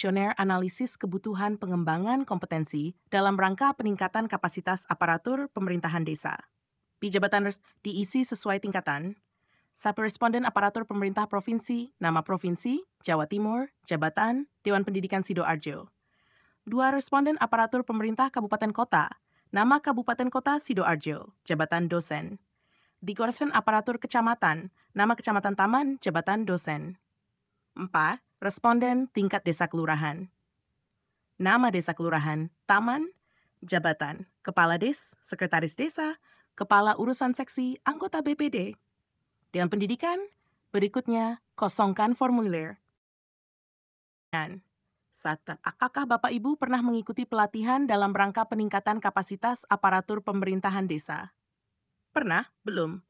kuesioner analisis kebutuhan pengembangan kompetensi dalam rangka peningkatan kapasitas aparatur pemerintahan desa. Diisi sesuai tingkatan. 1 responden aparatur pemerintah provinsi, nama provinsi, Jawa Timur, jabatan, Dewan Pendidikan Sidoarjo. 2 responden aparatur pemerintah kabupaten kota, nama kabupaten kota Sidoarjo, jabatan dosen. 3 responden aparatur kecamatan, nama kecamatan Taman, jabatan dosen. 4 responden tingkat desa kelurahan. Nama desa kelurahan, taman, jabatan, kepala des, sekretaris desa, kepala urusan seksi, anggota BPD. Dewan Pendidikan, berikutnya kosongkan formulir. 1. Apakah Bapak Ibu pernah mengikuti pelatihan dalam rangka peningkatan kapasitas aparatur pemerintahan desa? Pernah? Belum?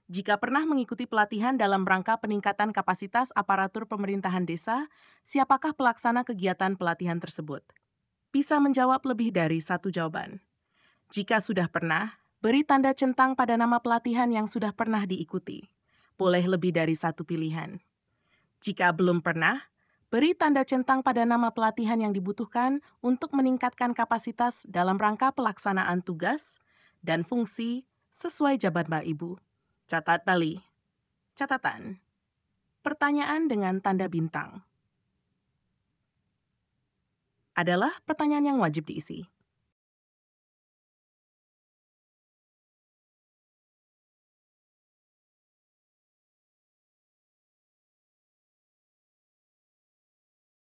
Jika pernah mengikuti pelatihan dalam rangka peningkatan kapasitas aparatur pemerintahan desa, siapakah pelaksana kegiatan pelatihan tersebut? Bisa menjawab lebih dari satu jawaban. Jika sudah pernah, beri tanda centang pada nama pelatihan yang sudah pernah diikuti. Boleh lebih dari satu pilihan. Jika belum pernah, beri tanda centang pada nama pelatihan yang dibutuhkan untuk meningkatkan kapasitas dalam rangka pelaksanaan tugas dan fungsi sesuai jabatan Ibu. Catat Bali. Catatan. Pertanyaan dengan tanda bintang adalah pertanyaan yang wajib diisi.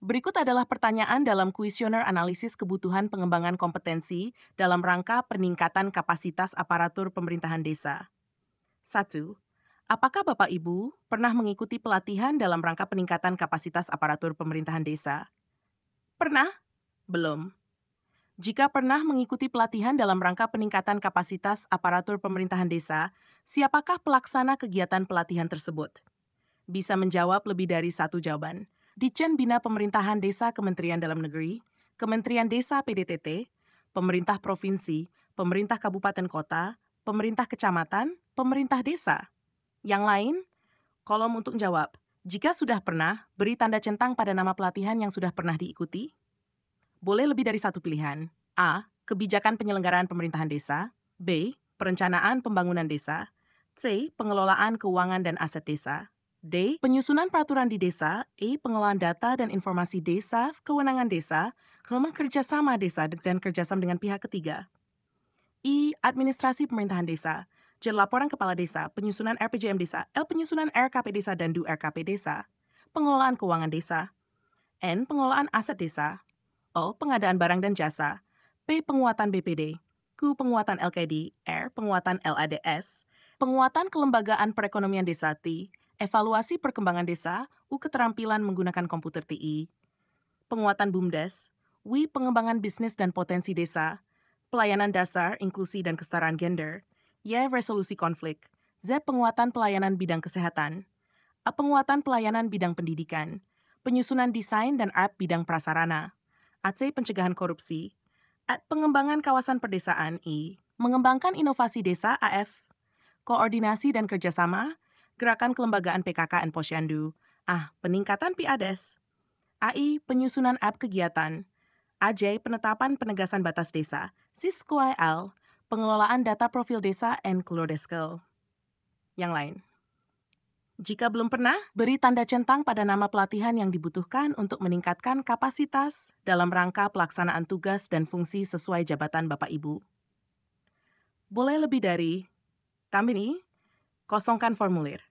Berikut adalah pertanyaan dalam kuesioner analisis kebutuhan pengembangan kompetensi dalam rangka peningkatan kapasitas aparatur pemerintahan desa. 1. Apakah Bapak Ibu pernah mengikuti pelatihan dalam rangka peningkatan kapasitas aparatur pemerintahan desa? Pernah? Belum. Jika pernah mengikuti pelatihan dalam rangka peningkatan kapasitas aparatur pemerintahan desa, siapakah pelaksana kegiatan pelatihan tersebut? Bisa menjawab lebih dari satu jawaban. Ditjen Bina Pemerintahan Desa Kementerian Dalam Negeri, Kementerian Desa PDTT, Pemerintah Provinsi, Pemerintah Kabupaten Kota, Pemerintah Kecamatan, Pemerintah Desa. Yang lain, kolom untuk jawab. Jika sudah pernah, beri tanda centang pada nama pelatihan yang sudah pernah diikuti. Boleh lebih dari satu pilihan. A. Kebijakan penyelenggaraan pemerintahan desa. B. Perencanaan pembangunan desa. C. Pengelolaan keuangan dan aset desa. D. Penyusunan peraturan di desa. E. Pengelolaan data dan informasi desa, kewenangan desa, lemah kerjasama desa, dan kerjasama dengan pihak ketiga. I. Administrasi pemerintahan desa. J. Laporan kepala desa, penyusunan RPJM desa, L. Penyusunan RKP desa, dan D. RKP desa. Pengelolaan keuangan desa. N. Pengelolaan aset desa. O. Pengadaan barang dan jasa. P. Penguatan BPD. Q. Penguatan LKD. R. Penguatan LADS. Penguatan kelembagaan perekonomian desa T. Evaluasi perkembangan desa. U. Keterampilan menggunakan komputer TI. Penguatan BUMDes. W. Pengembangan bisnis dan potensi desa. Pelayanan dasar, inklusi dan kesetaraan gender. Y. Resolusi konflik. Z. Penguatan pelayanan bidang kesehatan. A. Penguatan pelayanan bidang pendidikan. Penyusunan desain dan app bidang prasarana. AC. Pencegahan korupsi. A. Pengembangan kawasan perdesaan. I. Mengembangkan inovasi desa. AF. Koordinasi dan kerjasama. Gerakan kelembagaan PKK dan Posyandu. A. Peningkatan PIADES. AI. Penyusunan app kegiatan. AJ. Penetapan penegasan batas desa. SISKOIL. Pengelolaan data profil desa and Klodeskel. Yang lain. Jika belum pernah, beri tanda centang pada nama pelatihan yang dibutuhkan untuk meningkatkan kapasitas dalam rangka pelaksanaan tugas dan fungsi sesuai jabatan Bapak Ibu. Boleh lebih dari, tambini, kosongkan formulir.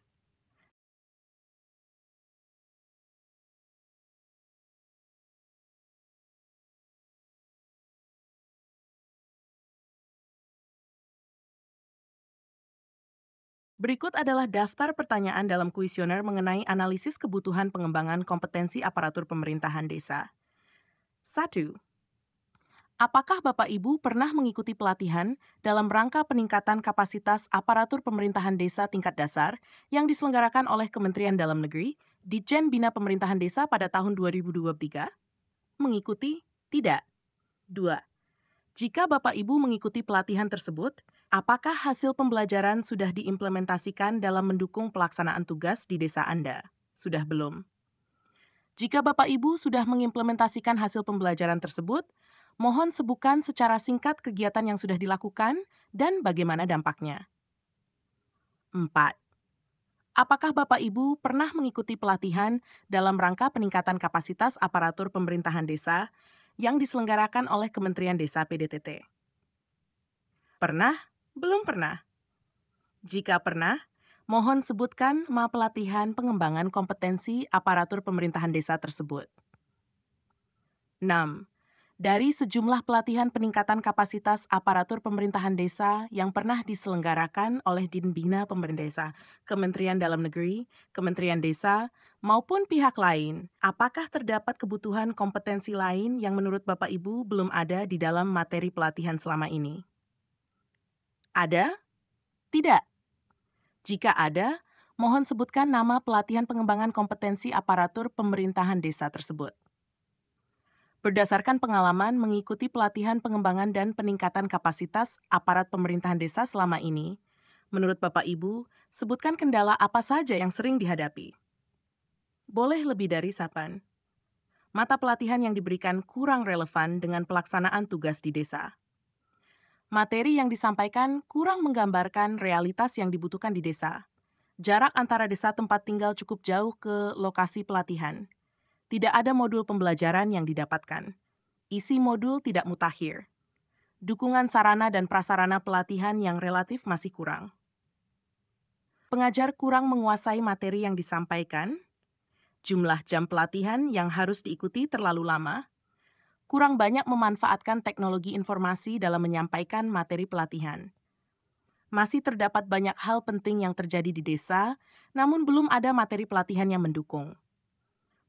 Berikut adalah daftar pertanyaan dalam kuesioner mengenai analisis kebutuhan pengembangan kompetensi aparatur pemerintahan desa. 1. Apakah Bapak Ibu pernah mengikuti pelatihan dalam rangka peningkatan kapasitas aparatur pemerintahan desa tingkat dasar yang diselenggarakan oleh Kementerian Dalam Negeri, Ditjen Bina Pemerintahan Desa pada tahun 2023? Mengikuti? Tidak. 2. Jika Bapak Ibu mengikuti pelatihan tersebut, apakah hasil pembelajaran sudah diimplementasikan dalam mendukung pelaksanaan tugas di desa Anda? Sudah belum? Jika Bapak Ibu sudah mengimplementasikan hasil pembelajaran tersebut, mohon sebutkan secara singkat kegiatan yang sudah dilakukan dan bagaimana dampaknya. 4. Apakah Bapak Ibu pernah mengikuti pelatihan dalam rangka peningkatan kapasitas aparatur pemerintahan desa yang diselenggarakan oleh Kementerian Desa PDTT? Pernah? Belum pernah? Jika pernah, mohon sebutkan pelatihan pengembangan kompetensi aparatur pemerintahan desa tersebut. 6. Dari sejumlah pelatihan peningkatan kapasitas aparatur pemerintahan desa yang pernah diselenggarakan oleh Dinbina Pemerintah Desa, Kementerian Dalam Negeri, Kementerian Desa, maupun pihak lain, apakah terdapat kebutuhan kompetensi lain yang menurut Bapak Ibu belum ada di dalam materi pelatihan selama ini? Ada? Tidak. Jika ada, mohon sebutkan nama pelatihan pengembangan kompetensi aparatur pemerintahan desa tersebut. Berdasarkan pengalaman mengikuti pelatihan pengembangan dan peningkatan kapasitas aparat pemerintahan desa selama ini, menurut Bapak Ibu, sebutkan kendala apa saja yang sering dihadapi. Boleh lebih dari 8. Mata pelatihan yang diberikan kurang relevan dengan pelaksanaan tugas di desa. Materi yang disampaikan kurang menggambarkan realitas yang dibutuhkan di desa. Jarak antara desa tempat tinggal cukup jauh ke lokasi pelatihan. Tidak ada modul pembelajaran yang didapatkan. Isi modul tidak mutakhir. Dukungan sarana dan prasarana pelatihan yang relatif masih kurang. Pengajar kurang menguasai materi yang disampaikan. Jumlah jam pelatihan yang harus diikuti terlalu lama. Kurang banyak memanfaatkan teknologi informasi dalam menyampaikan materi pelatihan. Masih terdapat banyak hal penting yang terjadi di desa, namun belum ada materi pelatihan yang mendukung.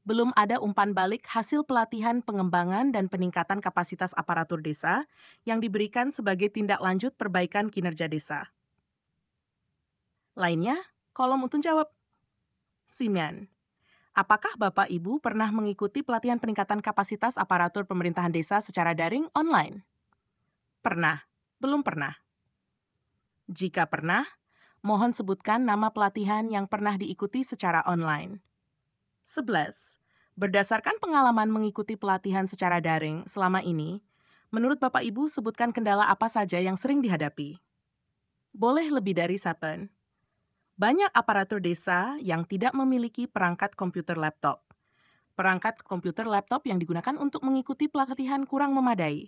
Belum ada umpan balik hasil pelatihan pengembangan dan peningkatan kapasitas aparatur desa yang diberikan sebagai tindak lanjut perbaikan kinerja desa. Lainnya, kolom untuk jawab. 9. Apakah Bapak Ibu pernah mengikuti pelatihan peningkatan kapasitas aparatur pemerintahan desa secara daring online? Pernah? Belum pernah? Jika pernah, mohon sebutkan nama pelatihan yang pernah diikuti secara online. 11. Berdasarkan pengalaman mengikuti pelatihan secara daring selama ini, menurut Bapak Ibu sebutkan kendala apa saja yang sering dihadapi. Boleh lebih dari 1. Banyak aparatur desa yang tidak memiliki perangkat komputer laptop. Perangkat komputer laptop yang digunakan untuk mengikuti pelatihan kurang memadai.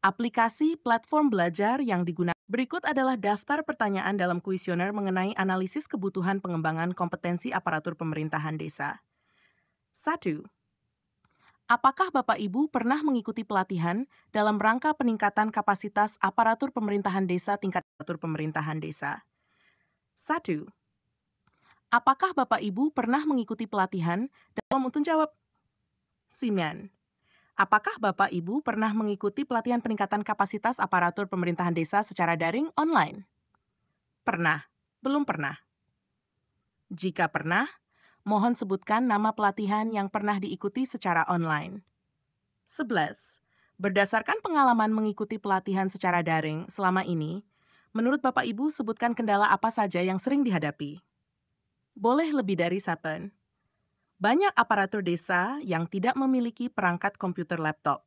Aplikasi platform belajar yang digunakan. Berikut adalah daftar pertanyaan dalam kuesioner mengenai analisis kebutuhan pengembangan kompetensi aparatur pemerintahan desa. 1. Apakah Bapak Ibu pernah mengikuti pelatihan dalam rangka peningkatan kapasitas aparatur pemerintahan desa tingkat aparatur pemerintahan desa? 1. Apakah Bapak Ibu pernah mengikuti pelatihan dalam untuk jawab? 9. Apakah Bapak Ibu pernah mengikuti pelatihan peningkatan kapasitas aparatur pemerintahan desa secara daring online? Pernah? Belum pernah? Jika pernah, mohon sebutkan nama pelatihan yang pernah diikuti secara online. 11. Berdasarkan pengalaman mengikuti pelatihan secara daring selama ini, menurut Bapak Ibu sebutkan kendala apa saja yang sering dihadapi. Boleh lebih dari 1. Banyak aparatur desa yang tidak memiliki perangkat komputer laptop.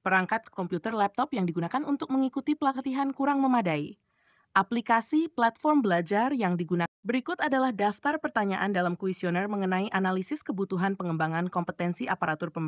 Perangkat komputer laptop yang digunakan untuk mengikuti pelatihan kurang memadai. Aplikasi platform belajar yang digunakan. Berikut adalah daftar pertanyaan dalam kuesioner mengenai analisis kebutuhan pengembangan kompetensi aparatur pemerintahan.